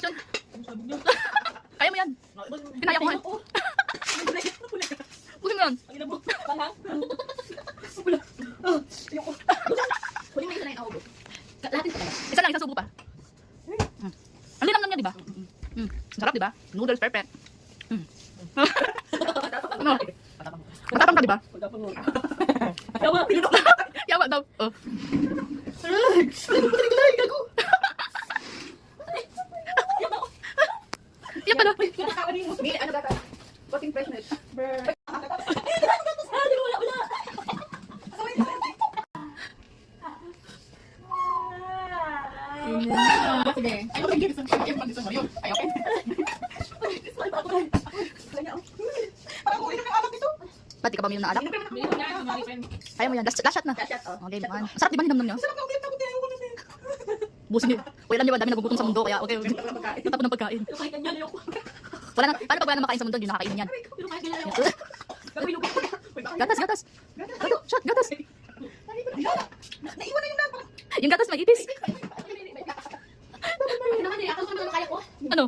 action. Kaya mo yan. Pinaya ko nga. Busin mo yan. Isa lang, isang subo pa. Ang linam lang niya, di ba? Sarap, di ba? Noodles, perfect. Ano? Matapang ka, di ba? Yawa daw. Yan pala. Ano ba? Voting freshness. Sige. Ba't di ka ba minum na alak? Kaya mo yan. Last shot na. Okay, man. Masarap di ba ninamnam niyo? Busin niyo. O alam niyo ba, dami nagugutom sa mundo. Kaya okay. Tatapon ng pagkain. Wala na. Paano pag wala na makain sa mundo, hindi nakakainin yan. Gatas, gatas. Shot, gatas. Naiwan na yung dapat. Yung gatas may itis. Ano naman eh, ako naman kaya ko. Ano?